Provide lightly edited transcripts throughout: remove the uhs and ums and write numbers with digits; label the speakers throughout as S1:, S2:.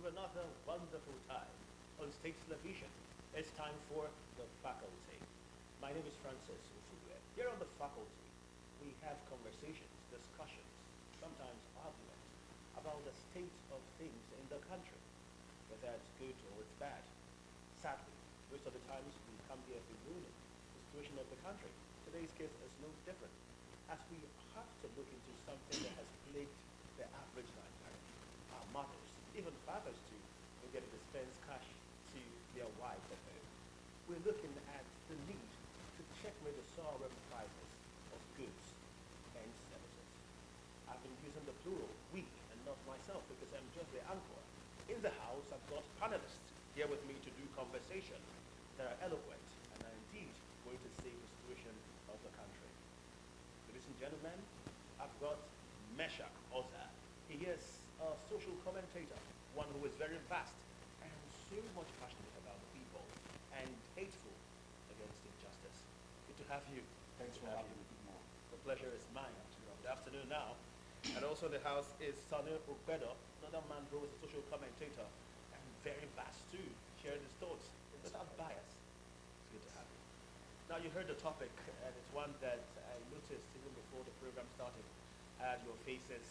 S1: to another wonderful time on State Television. It's time for The Faculty. My name is Francis Usugwe. Here on The Faculty, we have conversations, discussions, sometimes arguments about the state of things in the country, whether it's good or it's bad. Sadly, most of the times we come here bemoaning the situation of the country. Today's case is no different, as we have to look into something that has plagued the average Nigerian. Our mothers, even fathers too, will get to dispense cash to their wives at home. We're looking at the need to checkmate the soaring prices of goods and services. I've been using the plural, we, and not myself, because I'm just the anchor. In the house, I've got panelists here with me to do conversation that are eloquent and are indeed going to save the situation of the country. Ladies and gentlemen, I've got Meshach Oza. He is a social commentator, one who is very vast and so much passionate about the people and hateful against injustice. Good to have you.
S2: Thanks for having me. Good morning.
S1: The pleasure is mine. Good afternoon now. And also in the house is Sani Ogbedo, another man who is a social commentator and very vast too, sharing his thoughts without bias. It's good to have you. Now you heard the topic, and it's one that I noticed even before the program started. Your faces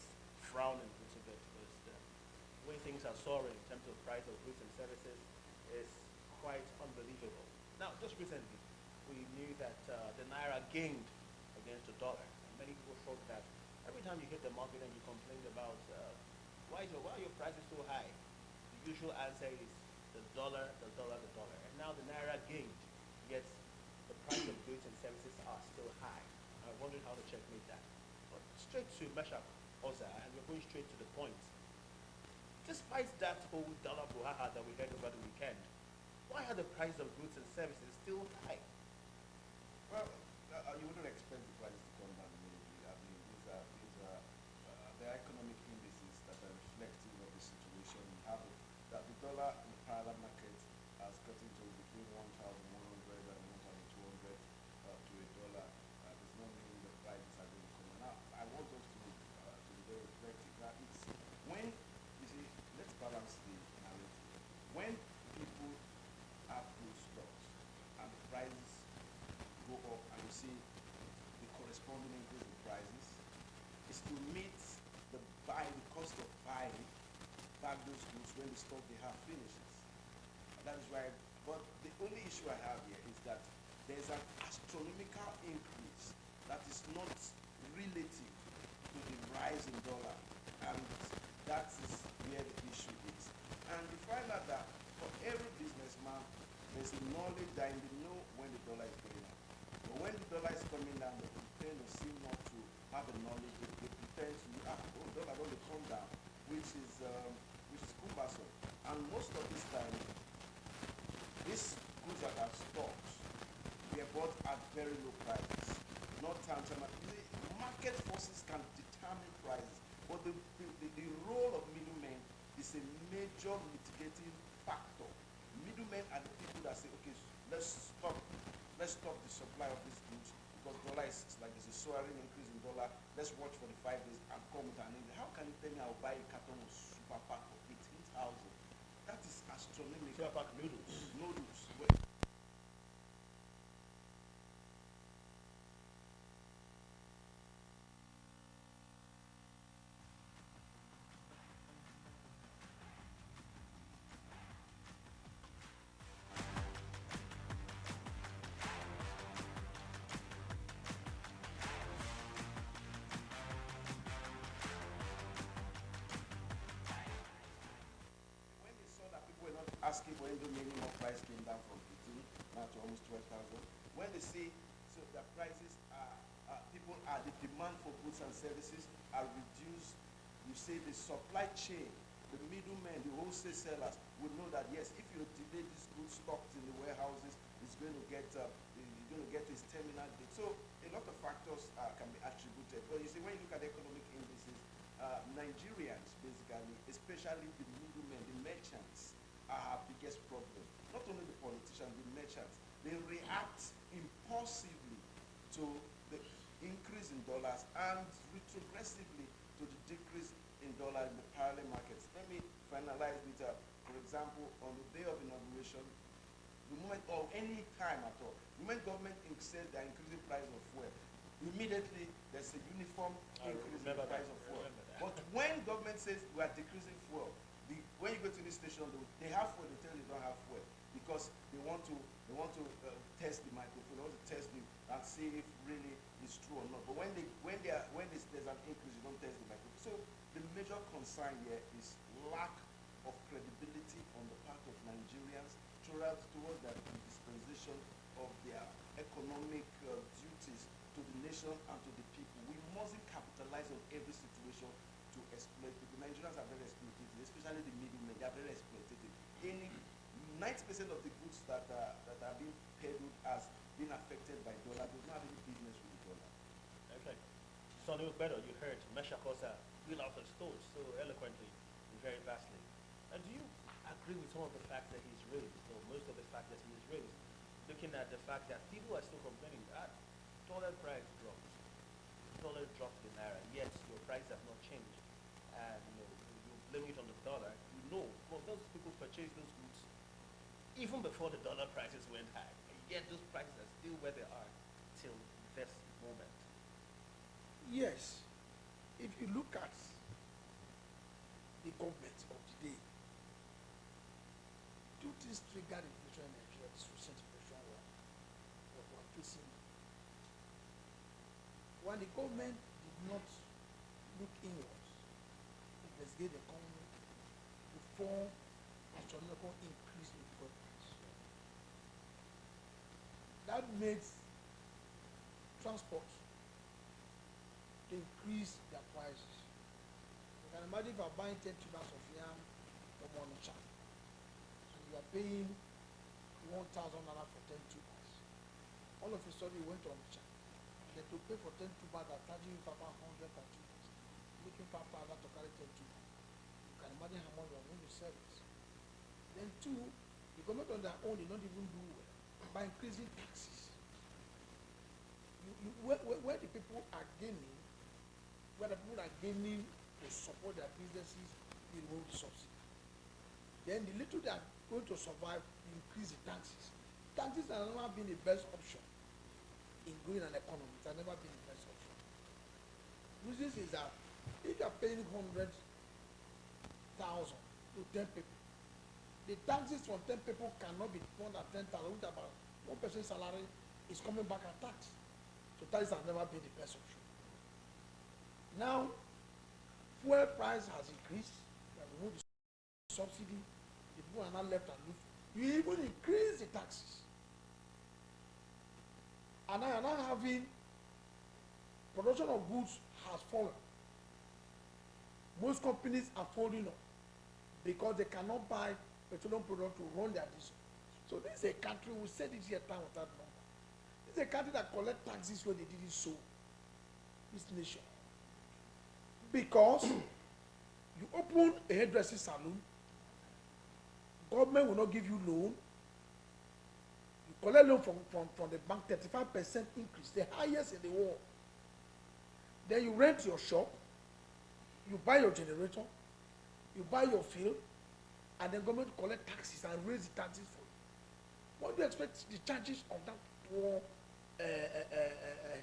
S1: frowning a little bit because the way things are soaring in terms of price of goods and services is quite unbelievable. Now, just recently, we knew that the Naira gained against the dollar. And many people thought that every time you hit the market and you complain about why are your prices so high, the usual answer is the dollar, the dollar, the dollar. And now the Naira gained, yet the price of goods and services are still high. I wondered how to checkmate that. But straight to Meshach Oza, and we're going straight to the point. Despite that whole dollar brouhaha that we heard over the weekend, why are the prices of goods and services still high?
S2: Well, you wouldn't expect the prices to come down immediately. I mean, the economic indices that are reflective of the situation. We have that the dollar in the parallel market has gotten to between 1,100 and 1,200 to a dollar. Does not mean the prices are going to come down. I want us to be very reflective. That it's when you see, let's balance the narrative. When people have good stocks and the prices go up and you see the corresponding increase in prices, is to meet the cost of buying back those goods when the stock they have finishes. And that is why, but the only issue I have here is that there's an astronomical increase that is not relative to the rise in dollar, and that is where the issue is. And you find out that for every businessman, there's a knowledge that they know when the dollar is going up. But when the dollar is coming down, they pretend or seem not to have the knowledge. They pretend to, dollar going to come down, which is cumbersome. And most of this time, these goods that are stocked, they are bought at very low prices, not tantamount. The market forces can determine prices, but the role of middlemen is a major mitigating factor. Middlemen are the people that say, okay, let's stop the supply of these goods because dollar is like there's a soaring increase in dollar. Let's watch for the 5 days and come with an end. How can you tell me I'll buy a carton of super pack for 18,000? That is astronomical.
S1: Super pack noodles.
S2: Noodles. When they saw that people were not asking for any minimum price came down from 15 now to almost 12,000. When they see so the prices the demand for goods and services are reduced, you say the supply chain, the middlemen, the wholesale sellers would know that yes, if you delay this goods stocked in the warehouses, it's going to get you're going to get this terminal date. So a lot of factors can be attributed. But you see, when you look at economic indices, Nigerians basically, especially the middlemen, the merchants, are our biggest problem. Not only the politicians, the merchants, they react impulsively to the increase in dollars and retrogressively to the decrease in dollar in the parallel markets. Let me find analyzed it. For example, on the day of inauguration, the moment or any time at all, the moment government said they're increasing price of fuel, immediately there's a uniform increase in the price of fuel. But when government says we are decreasing fuel, when you go to this station, they have fuel, they tell you they don't have fuel because they want to test the microphone, they want to test it and see if really it's true or not. But when there's an increase, you don't test the microphone. So the major concern here is lack of credibility on the part of Nigerians towards the dispensation of their economic duties to the nation and to the people. We mustn't capitalize on every situation to exploit people. Nigerians are very exploitative, especially the middlemen. They are very exploitative. 90% of the goods that are being peddled as being affected by dollar does not have any business with the dollar.
S1: Okay. Sonny Obedo, you heard Mesha Kosa reel out his thoughts so eloquently and very vastly. And do you agree with some of the facts that he's raised, or most of the facts that he's raised, looking at the fact that people are still complaining that dollar price drops, dollar drops the naira, yet your price has not changed, and you blame it on the dollar. Well, those people purchased those goods even before the dollar prices went high, and yet those prices are still where they are till this moment.
S3: Yes, if you look at the government of the day, two things triggered inflation in Nigeria, this recent inflation we're facing. When the government did not look inwards, investigate the economy before astronomical increase in fuel price. That makes transport to increase their prices. You can imagine if you are buying 10 tubers of yam from Onitsha, and you are paying 1,000 naira for 10 tubers. All of a sudden you went to Onitsha, and then to pay for 10 tubers, they are charging you 500 per tubers, making 5,000 to carry 10 tubers. You can imagine how much you are going to sell it. Then two, the government on their own did not even do well by increasing taxes. Where the people are gaining, where the people are gaining to support their businesses, they remove the subsidy. Then the little they are going to survive, they increase the taxes. Taxes have never been the best option in growing an economy. It has never been the best option. Reason is that if you are paying 100,000 to 10 people, the taxes from 10 people cannot be more than 10,000, which about 1 person's salary is coming back at tax. So taxes have never been the best option. Now, fuel price has increased. You have removed the subsidy. The people are now left and loose. You even increase the taxes. And now you are now having production of goods has fallen. Most companies are folding up because they cannot buy petroleum product to run their diesel. So this is a country, we said it here time without number. This is a country that collect taxes when they didn't sow this nation. Because you open a hairdressing salon, government will not give you loan. You collect loan from the bank, 35% increase, the highest in the world. Then you rent your shop, you buy your generator, you buy your fuel, and then government collect taxes and raise the taxes for you. What do you expect the charges of that poor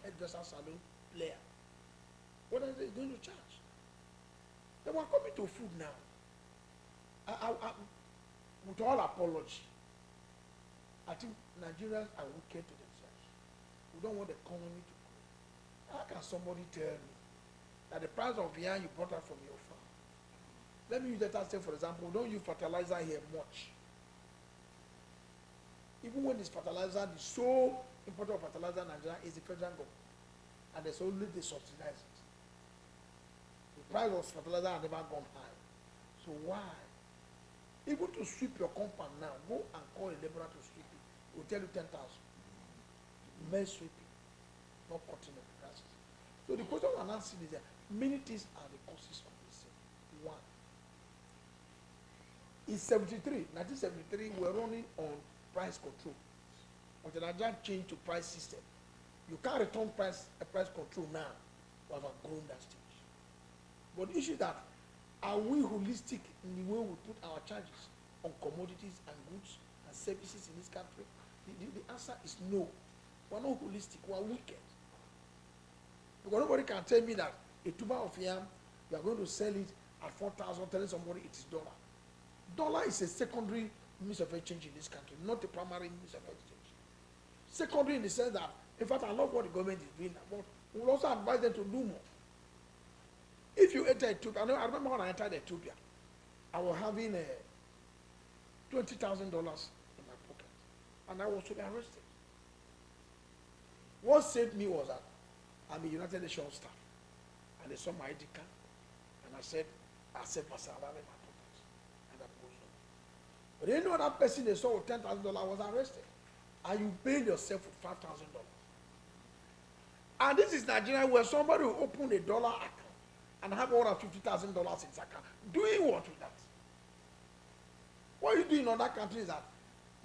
S3: hairdresser salon player? What are they going to charge? Then we're coming to food now. With all apology, I think Nigerians are wicked to themselves. We don't want the economy to grow. How can somebody tell me that the price of yam you brought out from your farm? Let me use that as for example, we don't use fertilizer here much. Even when this fertilizer, the sole importer of fertilizer in Nigeria is the federal government. And there's only they subsidize it. The price of fertilizer has never gone high. So why? Even to sweep your compound now, go and call a laborer to sweep it. It will tell you 10,000. Mere sweeping, not cutting of the grasses. So the question I'm asking is that many things are the causes of this. One, in 1973, we were running on price control. Until Nigeria changed to price system. You can't return price control now. We have outgrown that stage. But the issue is that Are we holistic in the way we put our charges on commodities and goods and services in this country? The answer is no. We're not holistic, we're wicked. Because nobody can tell me that a tuber of yam, you are going to sell it at 4,000, telling somebody it is dollar. Dollar is a secondary means of exchange in this country, not a primary means of exchange. Secondary in the sense that, in fact, I love what the government is doing, but we will also advise them to do more. If you enter Ethiopia, I remember when I entered Ethiopia, I was having $20,000 in my pocket, and I was to be arrested. What saved me was that I'm a United Nations staff, and they saw my ID card, and I said myself, I have in my pocket, and that goes on. But any other person they saw with $10,000 was arrested, and you bail yourself with $5,000. And this is Nigeria, where somebody will open a dollar account and have $150,000 in his account. Doing what with that? What you do in other countries is that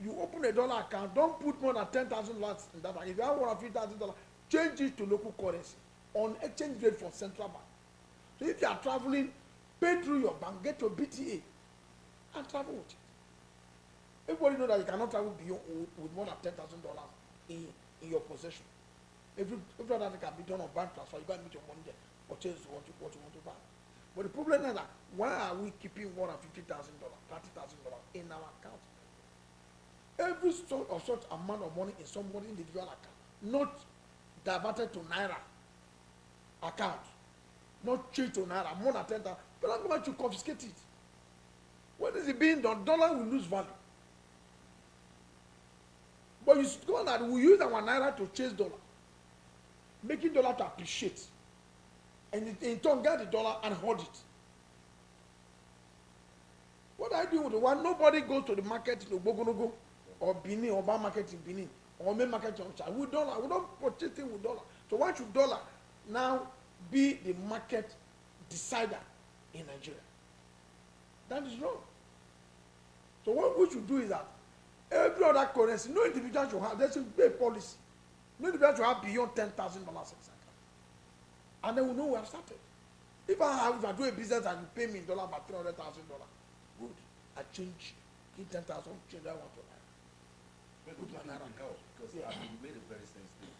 S3: you open a dollar account, don't put more than $10,000 in that. If you have $150,000, change it to local currency on exchange rate for central bank. So if you are traveling, pay through your bank, get your BTA, and travel with it. Everybody know that you cannot travel beyond with more than $10,000 in your possession. Every other thing can be done on bank transfer. You got to meet your money there, purchase what you want to buy. But the problem is that why are we keeping $150,000, $30,000 in our account? Every sort of such amount of money in somebody's individual account, not diverted to Naira account, not changed to Naira, more than 10,000. But I'm going to confiscate it. When is it being done? Dollar will lose value. But you should go that we use our Naira to chase dollar, making dollar to appreciate, and in turn get the dollar and hold it. What are you doing with the one? Nobody goes to the market in Obogonogo or Benin or buy market in Benin or main market in China with dollar. We don't purchase things with dollar. So why should dollar now be the market decider in Nigeria? That is wrong. So what we should do is that every other currency, no individual should have, there should be a policy. No individual should have beyond $10,000 in his account. And then we know we have started. If I do a business and you pay me in dollar about $300,000, good. I change, give 10,000, change that one to Naira.
S2: But it will help because you made a very sensitive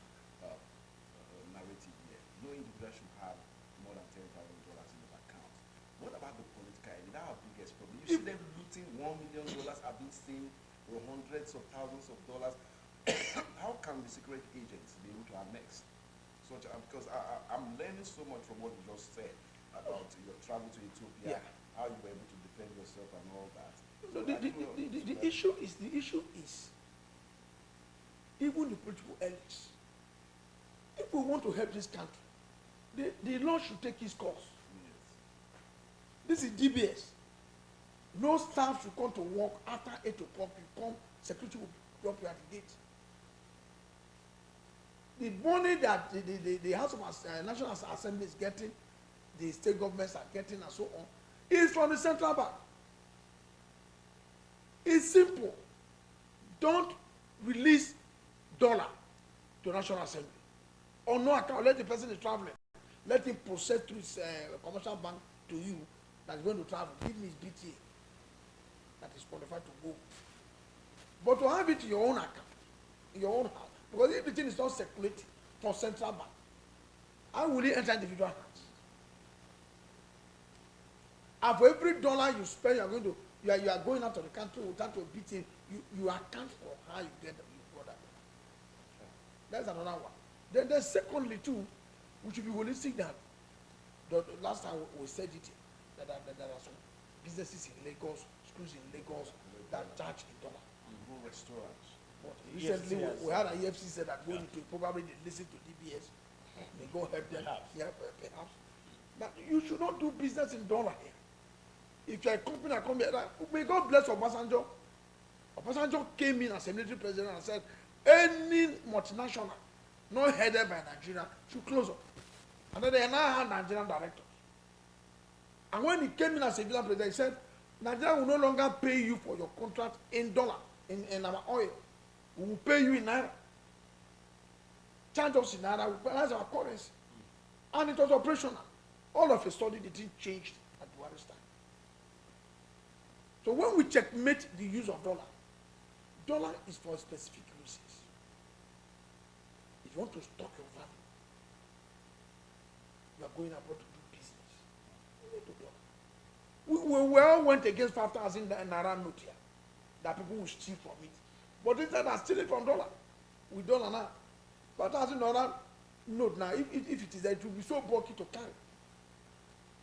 S2: narrative here. No individual should have more than $10,000 in his account. What about the political elite? That's our biggest problem. You see them looting $1 million, have been seen for hundreds of thousands of dollars. How can the secret agents be able to annex such? Because I'm learning so much from what you just said about your travel to Ethiopia, how you were able to defend yourself and all that.
S3: No, the issue is even the political elites. If we want to help this country, the law should take its course.
S2: Yes.
S3: This is DBS. No staff should come to work after 8 o'clock. You come, security will drop you at the gate. The money that the House of National Assembly is getting, the state governments are getting, and so on, is from the central bank. It's simple. Don't release dollar to National Assembly. Or no account, let the person is traveling. Let him process through his commercial bank to you that is going to travel. Give me his BTA that is qualified to go. But to have it in your own account, in your own house, because everything is not circulating for central bank, how will it enter individual hands? And for every dollar you spend, you are going out of the country without your BTA, you account for how you get that. That's another one. Then secondly too, we should be holistic that the last time we said it, that there are some businesses in Lagos, schools in Lagos that charge in dollar.
S2: Even restaurants.
S3: But recently
S1: Yes.
S3: we had an EFC said that going to probably they listen to DBS, they go help them.
S1: Perhaps.
S3: Yeah, perhaps. But you should not do business in dollar here. If you're a company that come here, may God bless Obasanjo. Obasanjo came in as a military president and said, any multinational not headed by Nigeria should close up. And then they now have Nigerian directors. And when he came in as a civilian president, he said, Nigeria will no longer pay you for your contract in dollar, in our oil. We will pay you in Naira. Charge us in Naira, we pay our currency. And it was operational. All of a sudden, the thing changed at Buhari's time. So when we checkmate the use of dollar is for specific reasons. If you want to stock your value, you are going abroad to do business. You need to dollar. We all went against 5,000 naira note here, that people will steal from it. But instead of stealing from dollar, we dollar now. 5,000 dollar note now, if it is there, it will be so bulky to carry.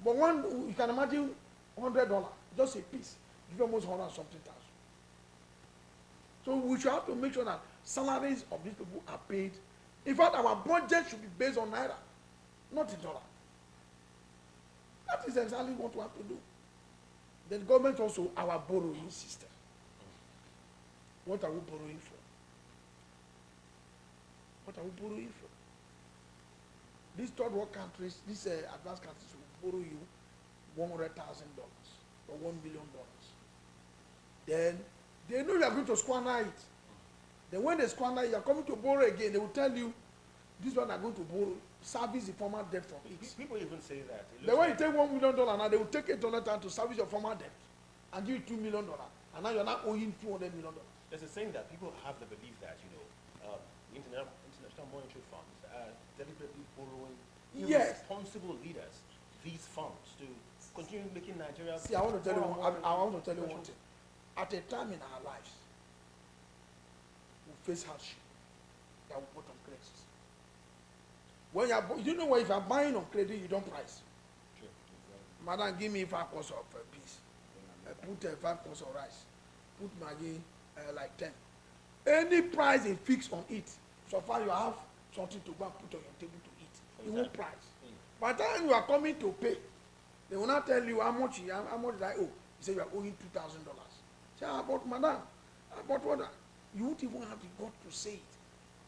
S3: But one, you can imagine $100, just a piece, give almost 100 something thousand. So we should have to make sure that salaries of these people are paid. In fact, our budget should be based on naira, not in dollar. That is exactly what we have to do. The government also, our borrowing system. What are we borrowing for? What are we borrowing for? These third world countries, these advanced countries will borrow you $100,000 or $1 billion. Then they know you are going to squander it. Then when they squander it, you are coming to borrow again. They will tell you, this one are going to borrow, service the former debt from it.
S1: People even say that.
S3: Then when you take $1 million now, they will take $800 to service your former debt and give you $2 million. And now you are not owing $200 million.
S1: There's a saying that people have the belief that, international monetary funds are deliberately borrowing irresponsible leaders these funds to continue making Nigeria.
S3: See, I want to tell you one thing. At a time in our lives, we face hardship that we put on credit. When you know what, if you are buying on credit, you don't price.
S1: Sure.
S3: Madam, give me 5 pounds of peas. Put 5 pounds of rice. Put Maggi like 10. Any price they fix on it, so far you have something to go and put on your table to eat. You won't price. By the time you are coming to pay, they will not tell you how much did I owe. You say you are owing $2,000. Say, but madam, but what? You won't even have the gut to say it.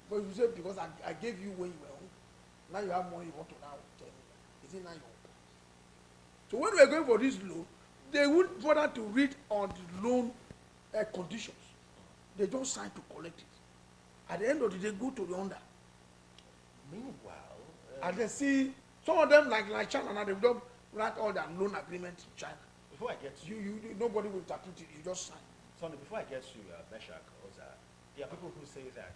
S3: But you say, because I gave you when you were home, now you have money, you want to now tell me. Is it now your price? So when we are going for this loan, they wouldn't bother to read on the loan conditions. They just sign to collect it. At the end of the day, go to the owner.
S1: Meanwhile,
S3: and they see some of them like China now, they don't write all their loan agreements in China.
S1: before I get to
S3: You nobody will interpret it. You just sign.
S1: Sonny, before I get to Meshach, there are people who say that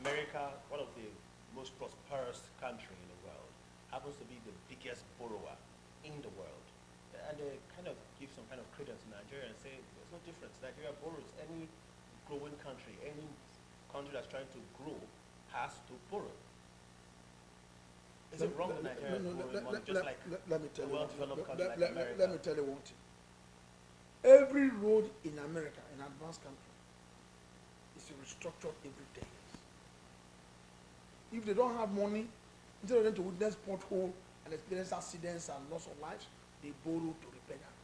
S1: America, one of the most prosperous country in the world, happens to be the biggest borrower in the world. And they kind of give some kind of credence to Nigeria and say there's no difference. Nigeria borrows. Any growing country, any country that's trying to grow has to borrow. Is it wrong that Nigeria is borrowing money just like a well-developed country like America?
S3: Let me tell you one thing. Every road in America, in advanced country, is restructured every 10 years. If they don't have money, instead of them to witness pothole and experience accidents and loss of lives, they borrow to repair that.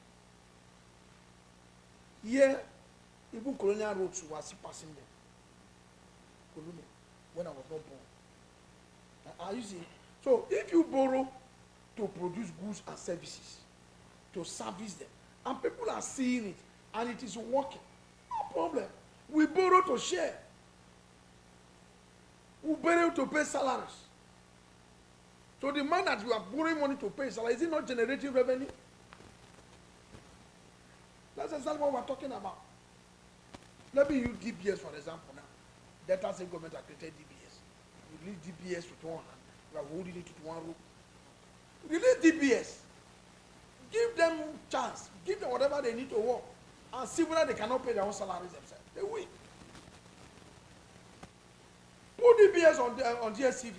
S3: Here, even colonial roads were still passing them. Colonial, when I was not born. Are you see? So if you borrow to produce goods and services, to service them, and people are seeing it, and it is working, no problem. We borrow to share. We borrow to pay salaries. So the man that you are borrowing money to pay salary, is it not generating revenue? That's exactly what we're talking about. Let me use DBS for example now. Delta State government has created DBS. You leave DBS with one hand, you are holding it with one rope. Release DBS. Give them chance. Give them whatever they need to work. And see whether they cannot pay their own salaries themselves. They will. Put DBS on DSTV.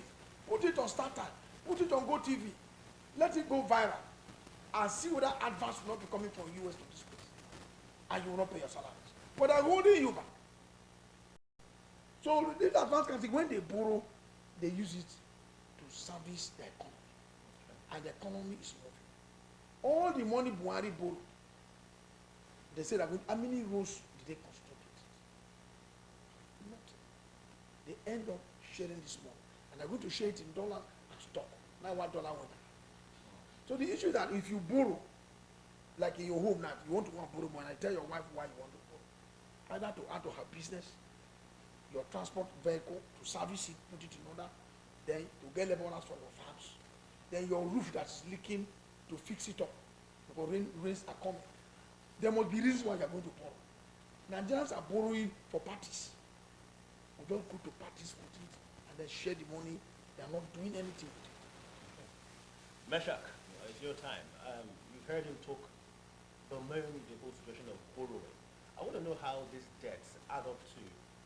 S3: Put it on StarTime. Put it on GoTV. Let it go viral. And see whether advance will not be coming from US to this place. And you will not pay your salaries. But they're holding you back. So these advanced countries, when they borrow, they use it to service the economy. And the economy is moving. All the money Buhari borrowed, they say that how many roads did they construct it? Nothing. They end up sharing this money. And they're going to share it in dollar and stock. Now $1 went down. So the issue is that if you borrow, like in your home now, if you want to go and borrow money, I tell your wife why you want to borrow. Either to add to her business, your transport vehicle, to service it, put it in order, then to get laborers for your farms, then your roof that's leaking, to fix it up, because rains are coming. there must be reasons why you are going to borrow. Nigerians are borrowing for parties. We don't go to parties with it and then share the money. They are not doing anything with it.
S1: Meshach, it's your time. You've heard him talk, bemoan the whole situation of borrowing. I want to know how these debts add up to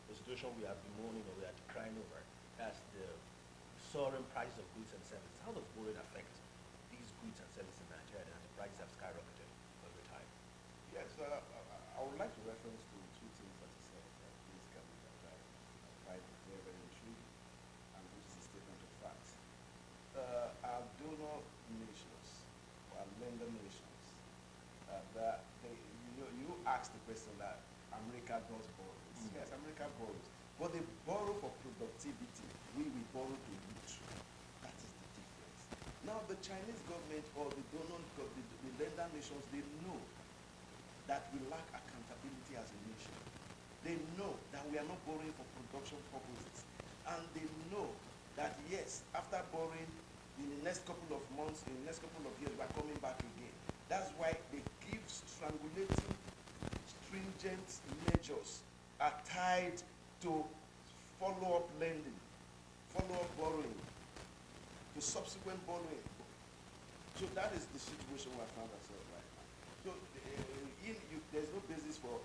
S1: the situation we are bemoaning or we are crying over. That's the soaring price of goods and services. How does borrowing affect these goods and services in Nigeria and the prices have skyrocketed over time?
S2: Yes, I would like to reference to two things that you said that basically that I find very, very intriguing, and which is a statement of fact. Our donor nations, our lender nations, that you asked the question that America does borrow. Yes, America borrows, but they borrow for productivity. We borrow to loot. That is the difference. Now the Chinese government or the donor, the lender nations, they know that we lack accountability as a nation. They know that we are not borrowing for production purposes. And they know that yes, after borrowing, in the next couple of months, in the next couple of years, we are coming back again. That's why they give strangulating, stringent measures are tied to follow-up lending, follow-up borrowing, to subsequent borrowing. So that is the situation we have found ourselves right now. So there's no basis for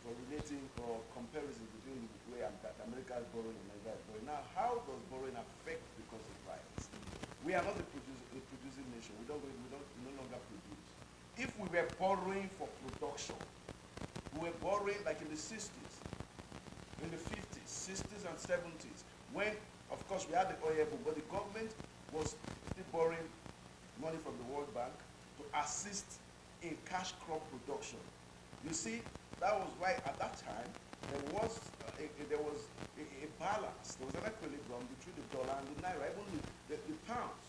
S2: relating or comparison between the way that America is borrowing and Nigeria is borrowing. Now, how does borrowing affect the cost of price? We are not a producing nation. We no longer produce. If we were borrowing for production, we were borrowing like in the 60s, in the 50s, 60s and 70s, when, of course, we had the oil boom, but the government was still borrowing money from the World Bank to assist in cash crop production. You see, that was why at that time there was a balance. There was an equilibrium between the dollar and the naira, even the pounds.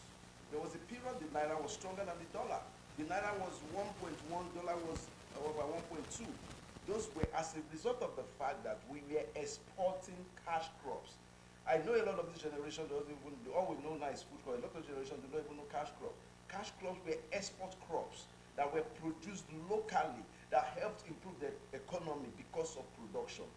S2: There was a period the naira was stronger than the dollar. The naira was 1.1, dollar was over 1.2. Those were as a result of the fact that we were exporting cash crops. I know a lot of this generation doesn't even, all we know now is food crop. A lot of generation do not even know cash crops. Cash crops were export crops that were produced locally that helped improve the economy because of production.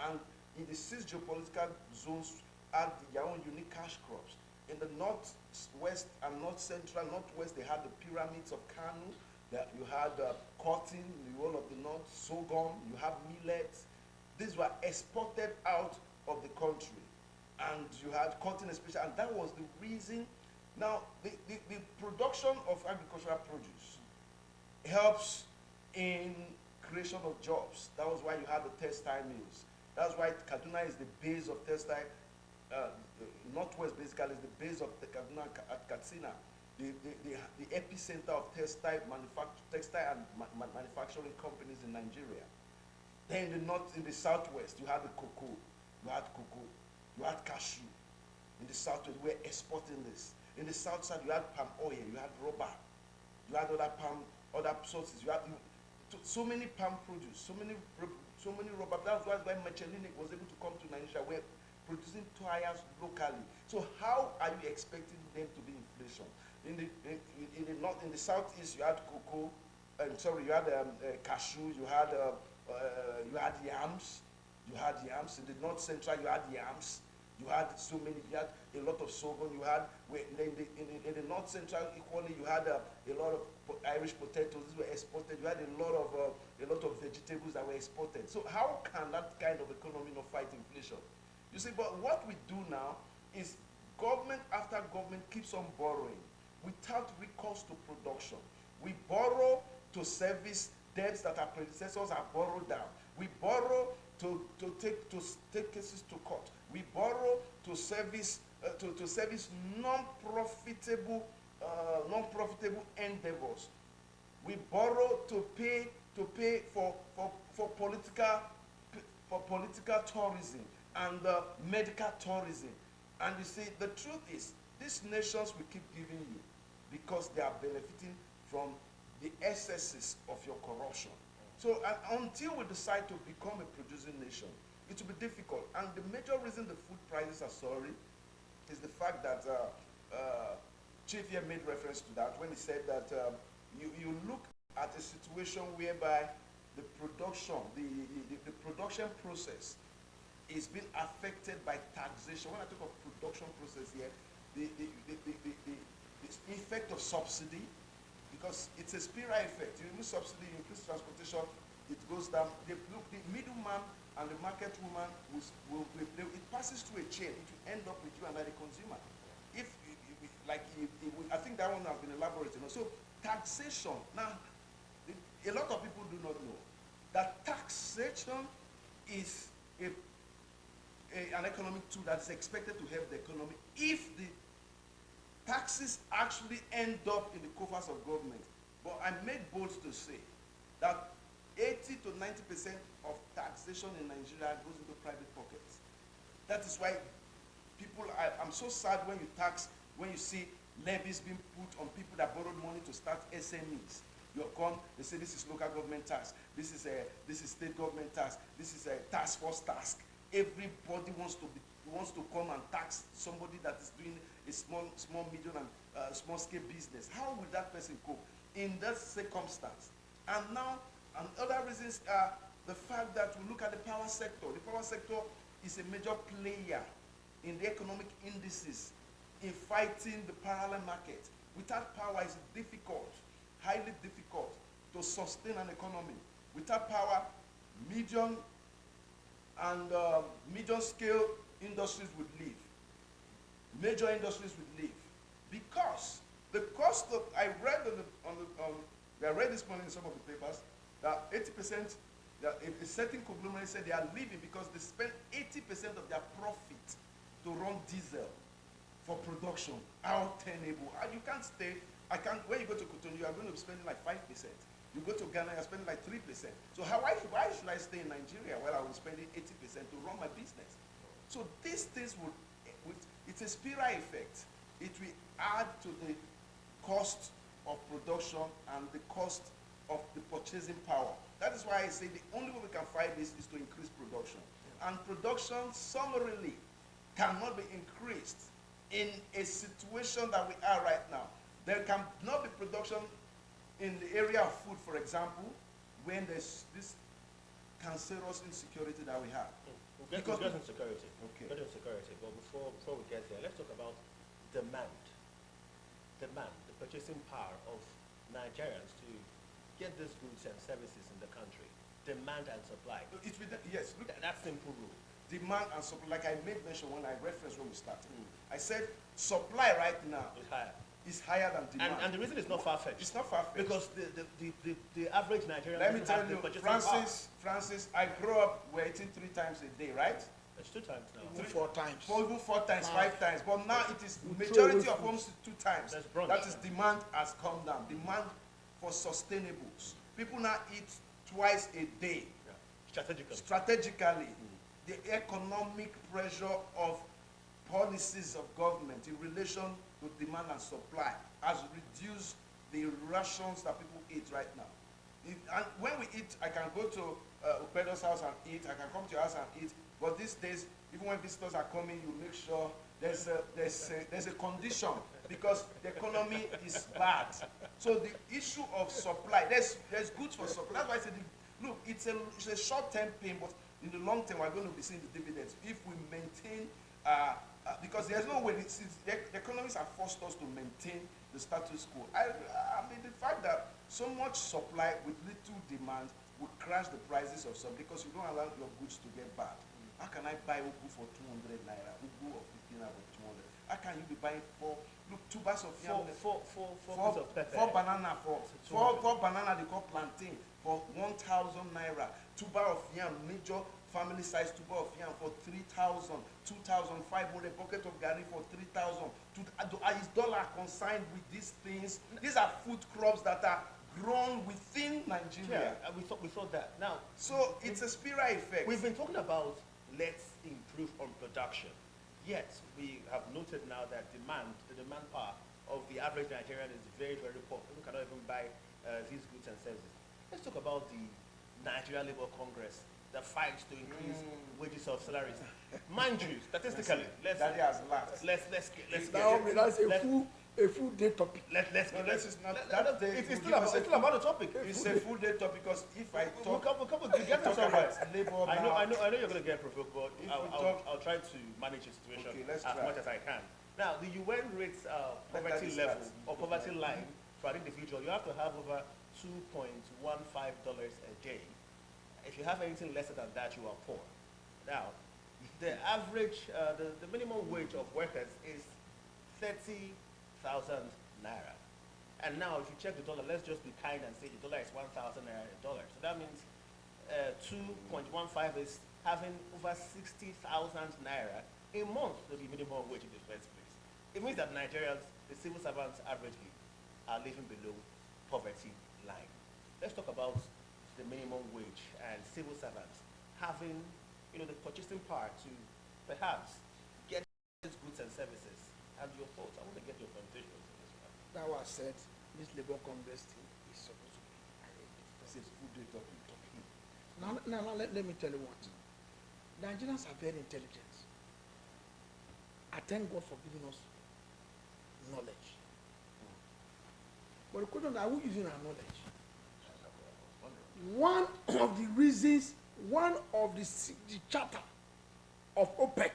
S2: And in the 6 geopolitical zones had their own unique cash crops. In the northwest and north central, northwest, they had the pyramids of Kanu. You had cotton, the whole of the north, sorghum, you have millets. These were exported out of the country. And you had cotton especially, and that was the reason. Now, the production of agricultural produce helps in creation of jobs. That was why you had the textile mills. That's why Kaduna is the base of textile. Northwest basically is the base of the Kaduna at Katsina, the epicenter of textile and manufacturing companies in Nigeria. Then in the southwest, you had the cocoa, you had cashew. In the southwest, we're exporting this. In the south side, you had palm oil, you had rubber, you had other sources. You had so many palm produce, so many rubber. That's why Michelin was able to come to Nigeria. We're producing tires locally. So how are you expecting them to be inflation? In the north, in the southeast, you had cocoa. You had cashew. You had yams. You had yams. In the north central, you had yams. You had you had a lot of sorghum. You had, in the north central equally, you had a lot of Irish potatoes. These were exported. You had a lot of vegetables that were exported. So how can that kind of economy not fight inflation? You see, but what we do now is government after government keeps on borrowing without recourse to production. We borrow to service debts that our predecessors have borrowed down. We borrow to take cases to court. We borrow to service non-profitable endeavors. We borrow to pay for political tourism and medical tourism. And you see, the truth is, these nations will keep giving you because they are benefiting from the excesses of your corruption. So until we decide to become a producing nation, it will be difficult. And the major reason the food prices are soaring is the fact that Chief here made reference to that when he said that you look at a situation whereby the production, the production process is being affected by taxation. When I talk of production process here, the effect of subsidy, because it's a spiral effect. You remove subsidy, you increase transportation, it goes down. The middleman and the market woman it passes through a chain. It will end up with you and the consumer. I think that one has been elaborated on. So taxation. Now, a lot of people do not know that taxation is an economic tool that is expected to help the economy if the taxes actually end up in the coffers of government. But I make bold to say that 80 to 90% of taxation in Nigeria goes into private pockets. That is why I'm so sad when you see levies being put on people that borrowed money to start SMEs. They say this is local government tax, this is state government tax, this is a task force task. Everybody wants to come and tax somebody that is doing a small, medium, and small scale business. How will that person cope in that circumstance? And now, and other reasons are the fact that we look at the power sector. The power sector is a major player in the economic indices in fighting the parallel market. Without power, it's difficult, highly difficult to sustain an economy. Without power, medium and medium scale industries would leave. Major industries would leave because the cost of I read this morning in some of the papers that 80% that a certain conglomerate said they are leaving because they spend 80% of their profit to run diesel for production. How tenable? You can't stay. When you go to Cotonou, you are going to be spending like 5%. You go to Ghana, you're spending like 3%. So why should I stay in Nigeria while I was spending 80% to run my business? So these things it's a spiral effect. It will add to the cost of production and the cost of the purchasing power. That is why I say the only way we can fight this is to increase production. And production summarily cannot be increased in a situation that we are right now. There cannot be production in the area of food, for example, when there's this cancerous insecurity that we have.
S1: We'll get insecurity. Okay. We'll get insecurity. But before we get there, let's talk about demand. Demand, the purchasing power of Nigerians to get these goods and services in the country. Demand and supply.
S2: Yes. Look,
S1: that simple rule.
S2: Demand and supply, like I made mention when I referenced when we started. I said supply right now is higher than demand.
S1: And the reason is not far-fetched.
S2: It's not far-fetched.
S1: Because the average Nigerian
S2: Let me tell you, Francis, I grew up, we're eating 3 times a day, right?
S1: It's 2 times now.
S3: Even 4 times.
S2: Even 4 times, 5 times. But now it is majority of homes 2 times.
S1: That's brunch.
S2: That is demand has come down. Demand for sustainables. People now eat twice a day.
S1: Yeah.
S2: Strategically. The economic pressure of policies of government in relation to demand and supply has reduced the rations that people eat right now. And when we eat, I can go to Upedo's house and eat, I can come to your house and eat, but these days, even when visitors are coming, you make sure there's a condition because the economy is bad. So the issue of supply, there's goods for supply. That's why I said, look, it's a short-term pain, but in the long term, we're going to be seeing the dividends if we maintain, because there's no way, the economists have forced us to maintain the status quo. I mean, the fact that so much supply with little demand will crash the prices of some because you don't allow your goods to get bad. How can I buy ugu for 200 naira, ugu of 15 naira for 200? How can you be buying 4 tubers of yam? Four banana four banana they call plantain for 1,000 naira. Tuber of yam, major family size tuber of yam for 3,000, 2,500. Bucket of gari for 3,000. Is dollar concerned with these things? These are food crops that are grown within Nigeria.
S1: Yeah, we thought that. Now,
S2: so it's a spiral effect.
S1: We've been talking about let's improve on production. Yet we have noted now that the demand power of the average Nigerian is very, very poor. People cannot even buy these goods and services. Let's talk about the Nigeria Labour Congress that fights to increase wages of salaries. Mind you, statistically, let's
S2: that has laughed.
S1: Let's
S3: a full day topic.
S1: Let's
S2: No,
S1: get
S2: this is not,
S1: let-
S2: that
S1: let-
S2: day.
S1: it's
S2: will
S1: still
S2: give
S1: about
S2: us a
S1: it's still about the topic.
S2: It's a full day topic because if I
S1: We'll
S2: talk,
S1: we get
S2: talk
S1: this all
S2: about
S1: right.
S2: labor
S1: I know,
S2: now,
S1: I know, I know you're going to get provoked, but
S2: If
S1: I'll,
S2: we
S1: I'll,
S2: talk-
S1: I'll try to manage the situation
S2: Okay, let's
S1: as
S2: try.
S1: much as I can. Now, the UN rates
S2: Let
S1: poverty
S2: that
S1: level
S2: start.
S1: or poverty line for an individual. You have to have over $2.15 a day. If you have anything lesser than that, you are poor. Now, the average, the minimum wage of workers is 30,000 naira. And now, if you check the dollar, let's just be kind and say the dollar is 1,000 naira a dollar. So that means 2.15 is having over 60,000 naira a month to be minimum wage in the first place. It means that Nigerians, the civil servants averagely, are living below poverty line. Let's talk about the minimum wage and civil servants having, the purchasing power to perhaps get these goods and services. And your thoughts, I want to get your contributions on this one.
S3: That was said, this Labour Congress thing is supposed to be
S2: this is full day topic.
S3: Now let me tell you what. Nigerians are very intelligent. I thank God for giving us knowledge. But the question, are we using our knowledge? One of the reasons, one of the charter of OPEC,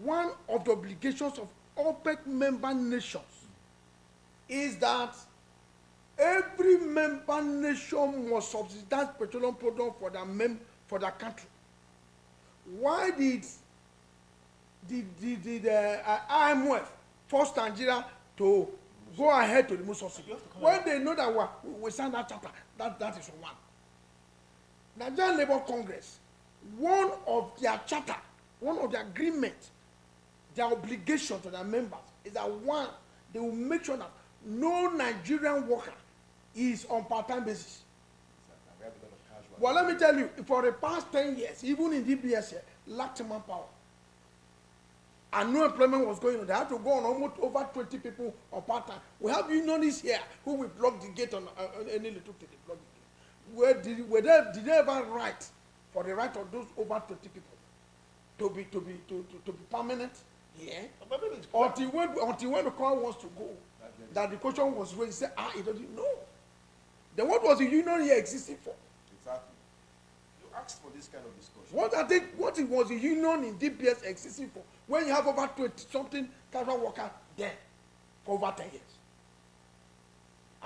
S3: one of the obligations of OPEC member nations is that every member nation must subsidize petroleum product for their country. Why did the IMF force Nigeria to go ahead to remove subsidy? When they know that we signed that chapter, that is one. Nigerian Labour Congress, one of their charter, one of their agreement, their obligation to their members is that one, they will make sure that no Nigerian worker is on part-time basis.
S2: We have a lot of casual.
S3: Well, let me tell you, for the past 10 years, even in DBS here, lacked manpower. And no employment was going on. They had to go on almost over 20 people on part-time. We have unionists here who will block the gate on any little thing. They block the gate. Did they ever write for the right of those over 20 people to be permanent here?
S1: But maybe it's
S3: Until when the call wants to go, that the question was raised, he said, he doesn't know. Then what was the union here existing for?
S2: Exactly. You asked for this kind of discussion.
S3: What it was the union in DPS existing for when you have over 20-something casual workers there for over 10 years?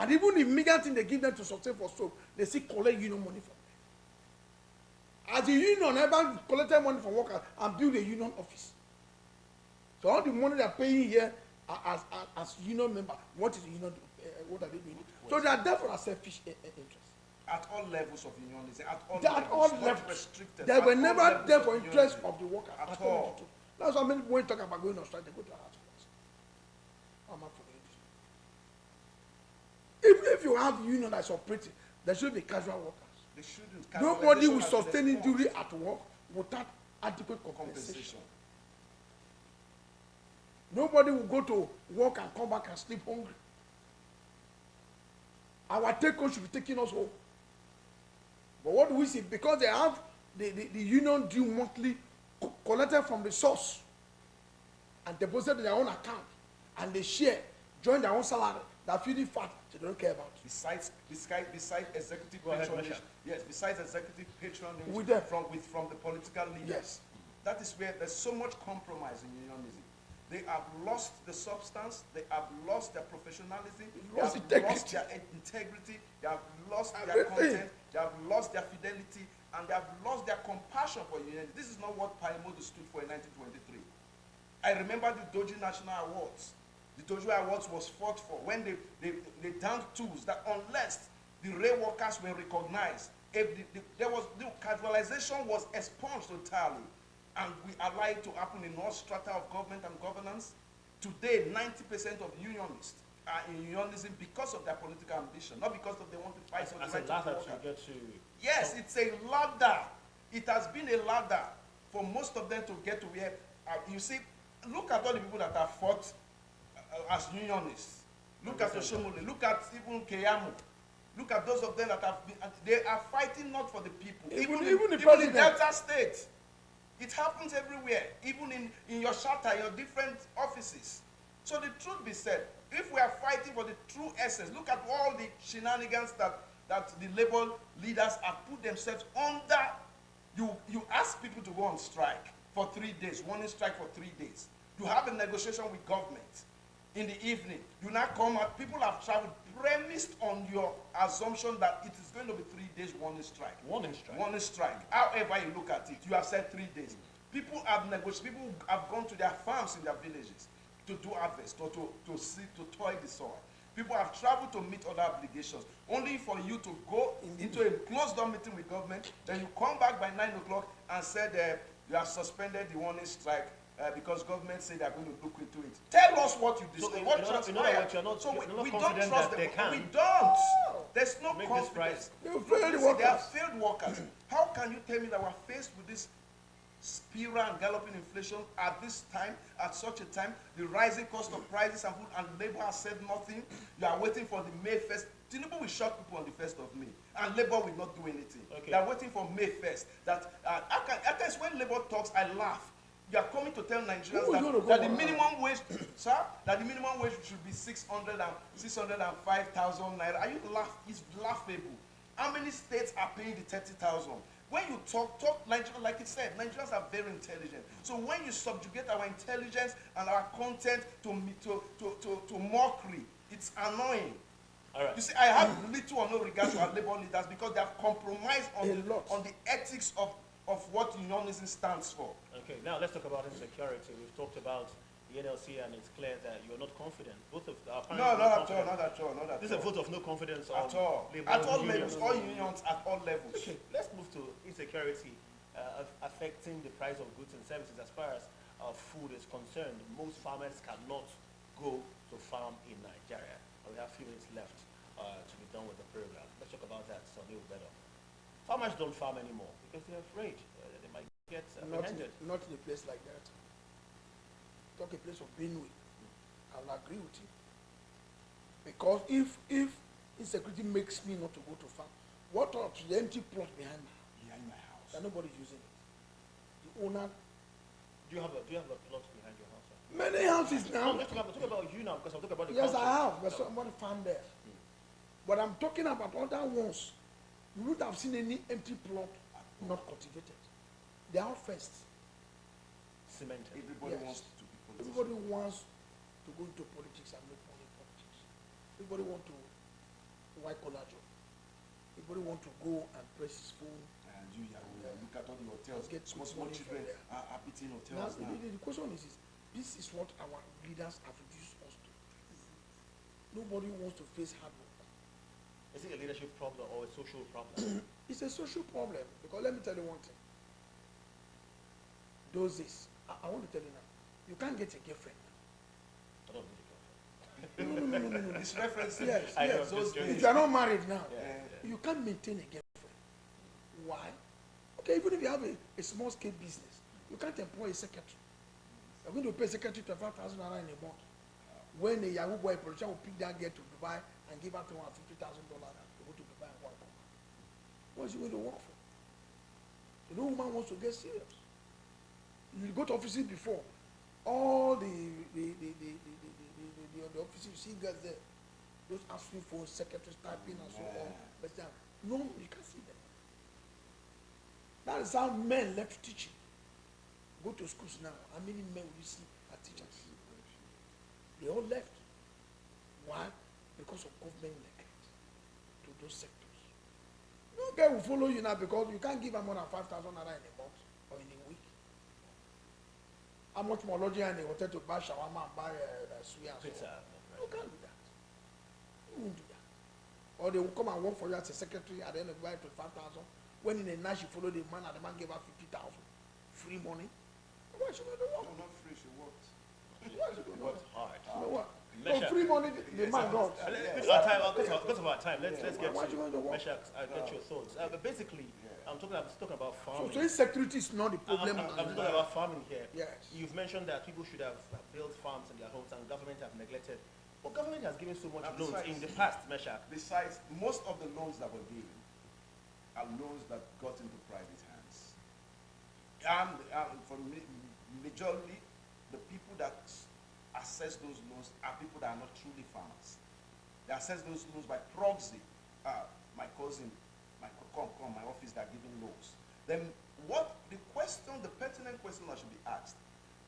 S3: And even the meager thing they give them to sustain for soap, they still collect union money from them. As the union ever collected money from workers and built a union office. So all the money they're paying here as union member, what is the union? What are they doing? So they are there for a selfish interest.
S2: At all levels of unionism,
S3: At all
S2: not
S3: levels.
S2: restricted.
S3: They
S2: At
S3: were
S2: all
S3: never
S2: levels
S3: there for interest
S2: unionism.
S3: of the workers.
S2: At all.
S3: That's why many when talk about going on strike, they go to the house of works. I'm not for it. If you have union that's operating, there should be casual workers.
S2: They shouldn't.
S3: Nobody will
S2: Casualization has
S3: sustain
S2: been
S3: injury at work without adequate compensation.
S2: compensation.
S3: Nobody will go to work and come back and sleep hungry. Our take home should be taking us home. But what do we see? Because they have the union due monthly collected from the source and deposited in their own account, and they share, join their own salary, that feeding fat they don't care about.
S2: Besides executive
S1: Go ahead,
S2: patronage,
S1: Masha.
S2: yes, besides executive patronage
S3: With them.
S2: from the political leaders.
S3: Yes.
S2: That is where there's so much compromise in unionism. They have lost the substance, they have lost their professionalism, they
S3: Lost
S2: have
S3: integrity.
S2: lost their integrity, they have lost their
S3: Everything.
S2: content, they have lost their fidelity, and they have lost their compassion for unionism. This is not what Parimodu stood for in 1923. I remember the Doji National Awards. The Doji Awards was fought for when they downed tools that unless the rail workers were recognized, if the casualization was expunged entirely, and we allowed it to happen in all strata of government and governance. Today, 90% of unionists are in unionism because of their political ambition, not because of they want to fight for the
S1: as
S2: right
S1: a
S2: of the
S1: ladder
S2: worker.
S1: to get to.
S2: Yes, it's a ladder. It has been a ladder for most of them to get to where, you see, look at all the people that have fought as unionists. Look at Oshomole, look at even Keyamu. Look at those of them that have been, they are fighting not for the people.
S3: Even the
S2: even in
S3: president.
S2: Delta State. It happens everywhere, even in your charter, your different offices. So the truth be said, if we are fighting for the true essence, look at all the shenanigans that the labor leaders have put themselves under. You ask people to go on strike for 3 days, warning strike for 3 days. You have a negotiation with government in the evening. You now come out, people have traveled premised on your assumption that it is going to be 3 days warning strike.
S1: Warning strike.
S2: Warning strike. However you look at it, you have said 3 days. People have negotiated, people have gone to their farms in their villages to do harvest or to toil the soil. People have traveled to meet other obligations, only for you to go into a closed-door meeting with government, then you come back by 9 o'clock and said you have suspended the warning strike because government said they are going to look into it. Tell us what you
S1: So
S2: discovered.
S1: in
S2: What
S1: other
S2: transpired?
S1: words, you're not
S2: we don't
S1: confident
S2: trust
S1: that they
S2: them.
S1: can
S2: We don't. There's no
S1: make this
S2: confidence.
S1: price.
S3: They will fail the
S2: Listen, they are
S3: workers.
S2: failed workers. How can you tell me that we're faced with this spiral and galloping inflation at this time, at such a time, the rising cost of prices and food, and labor has said nothing? You are waiting for the May 1st. Tinubu will shock people on the 1st of May, and labor will not do anything.
S1: Okay.
S2: They are waiting for May 1st. At times when labor talks, I laugh. You are coming to tell Nigerians
S3: Who is gonna go
S2: that the
S3: on?
S2: minimum wage, sir, that the minimum wage should be 605,000 naira. Are you It's laughable. How many states are paying the 30,000? When you talk Nigeria, like it said, Nigerians are very intelligent. So when you subjugate our intelligence and our content to mockery, it's annoying.
S1: All right.
S2: You see, I have little or no regard to our labor leaders because they have compromised on the ethics of what unionism stands for.
S1: Okay, now let's talk about insecurity. We've talked about the NLC, and it's clear that you're not confident. Both of our parents
S2: No,
S1: are
S2: not at all,
S1: confident.
S2: not at all, not at all.
S1: This is a vote of no confidence
S2: At all.
S1: labor
S2: At all
S1: unions.
S2: levels, all unions at all levels.
S1: Okay, let's move to insecurity affecting the price of goods and services. As far as food is concerned, most farmers cannot go to farm in Nigeria. We have a few minutes left to be done with the program. Let's talk about that so they'll better. Farmers don't farm anymore because they're afraid they might get apprehended.
S3: Not in a place like that. Talk a place of Benue. I'll agree with you. Because if insecurity makes me not to go to farm, what are the empty plot behind
S2: Behind my house.
S3: that nobody's using it? The owner,
S1: Do you have a plot behind your house? Sir?
S3: many houses
S1: No,
S3: now.
S1: let's talk about you now because I'm talking about the
S3: Yes,
S1: council.
S3: I have, but somebody farm there. But I'm talking about other ones. You would have seen any empty plot not cultivated. They are fenced.
S1: Cemented.
S2: Everybody
S3: Yes.
S2: wants to be politician.
S3: Everybody wants to go into politics and make money in politics. Everybody want to white collar job. Everybody want to go and press his phone.
S2: And you look at all the hotels.
S3: Get
S2: Small
S3: money from
S2: children
S3: there.
S2: are eating
S3: Now,
S2: hotels now.
S3: the question is this is what our leaders have reduced us to. Nobody wants to face hard work.
S1: Is it a leadership problem or a social problem?
S3: It's a social problem because let me tell you one thing. Those days, I want to tell you now, you can't get a girlfriend.
S1: I don't need a girlfriend.
S3: No.
S2: It's referencing.
S3: Yes,
S1: I know,
S3: yes.
S1: just joking.
S3: If you are not married now,
S1: Yeah.
S3: you can't maintain a girlfriend. Why? Okay, even if you have a small scale business, you can't employ a secretary. You're going to pay a secretary 25,000 naira in a month. When a Yahoo boy politician will pick that girl to Dubai and give her $250,000 to go to Dubai and work. What's he going to work for? So no woman wants to get serious. You go to offices before, all the offices, you see girls there, those answering phones, secretaries typing and so on. But no, you can't see them. That is how men left teaching. Go to schools now. How many men will you see as teachers? They all left. Why? Because of government neglect to those sectors. No guy will follow you now because you can't give her more than 5,000 naira in a month or in a week. How much more lodging in a hotel to buy shawarma and buy suya and so
S1: Pizza.
S3: on? You can't do that. You won't do that. Or they will come and work for you as a secretary at the end of the day to 5,000. When in a night she followed the man and the man gave her 50,000 free money. Why should I do
S2: No,
S3: what?
S2: not free, she worked.
S3: Why should I do
S1: Worked
S3: what?
S1: hard.
S3: You know what?
S1: Mesha.
S3: For free money, the man got.
S1: Because of our time, because of our time, let's get
S3: Why do you want to
S1: to
S3: work?
S1: Meshach, get your thoughts. But basically, I'm talking about farming.
S3: So insecurity is not the problem.
S1: I'm talking about farming here.
S3: Yes.
S1: You've mentioned that people should have built farms in their homes and government have neglected. But government has given so much
S2: And
S1: loans
S2: besides-
S1: in the past, Meshach.
S2: Besides, most of the loans that were given are loans that got into private hands. And for me, majorly, the people that are access those loans are people that are not truly farmers. They access those loans by proxy. My cousin, come, my office, they're giving loans. Then the pertinent question that should be asked,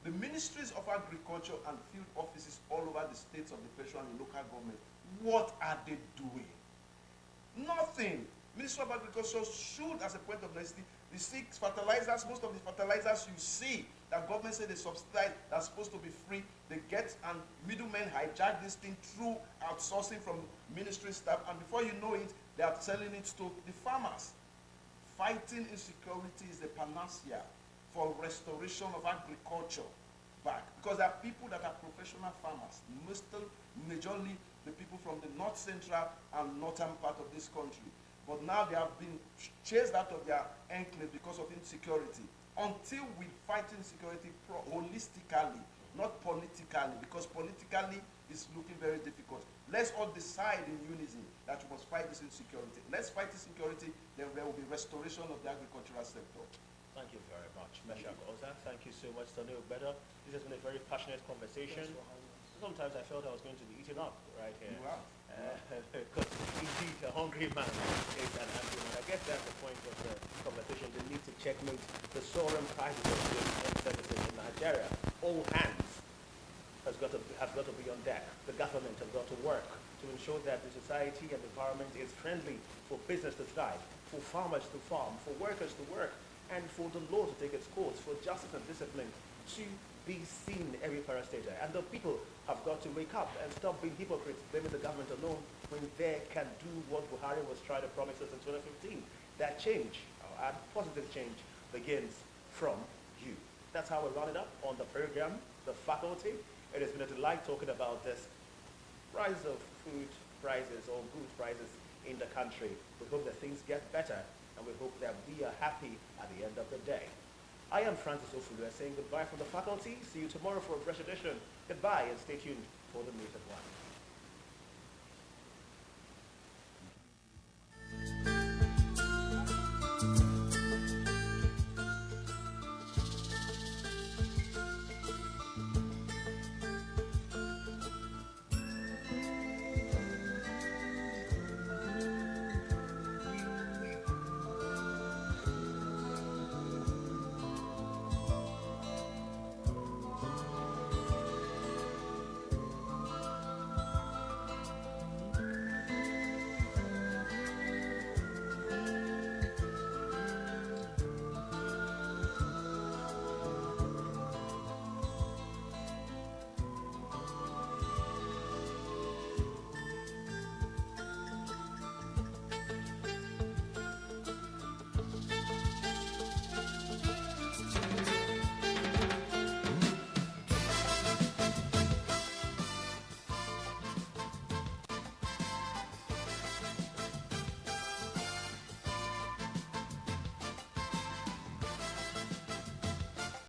S2: the ministries of agriculture and field offices all over the states of the federal and local government, what are they doing? Nothing. Ministry of Agriculture should, as a point of necessity, the six fertilizers, most of the fertilizers you see that government say they subsidize, that's supposed to be free, they get, and middlemen hijack this thing through outsourcing from ministry staff, and before you know it, they are selling it to the farmers. Fighting insecurity is the panacea for restoration of agriculture back, because there are people that are professional farmers, majorly the people from the north central and northern part of this country. But now they have been chased out of their enclave because of insecurity. Until we fight insecurity holistically, not politically, because politically it's looking very difficult. Let's all decide in unison that we must fight this insecurity. Let's fight insecurity, then there will be restoration of the agricultural sector.
S1: Thank you very much, Meshach Oza. Thank you so much, Tony Obedo. This has been a very passionate conversation. Sometimes I felt I was going to be eaten up right here.
S2: Wow.
S1: Because indeed, a hungry man is an angry man. I guess that's the point of the conversation. The need to checkmate the soaring prices of goods and services in Nigeria. All hands have got to be on deck. The government has got to work to ensure that the society and the environment is friendly for business to thrive, for farmers to farm, for workers to work, and for the law to take its course, for justice and discipline to be seen every parastater. And the people have got to wake up and stop being hypocrites, blaming the government alone when they can do what Buhari was trying to promise us in 2015. That change, and positive change, begins from you. That's how we run it up on the program, The Faculty. It has been a delight talking about this rise of food prices or goods prices in the country. We hope that things get better, and we hope that we are happy at the end of the day. I am Francis Ofulu saying goodbye from the faculty. See you tomorrow for a fresh edition. Goodbye and stay tuned for the News at 1.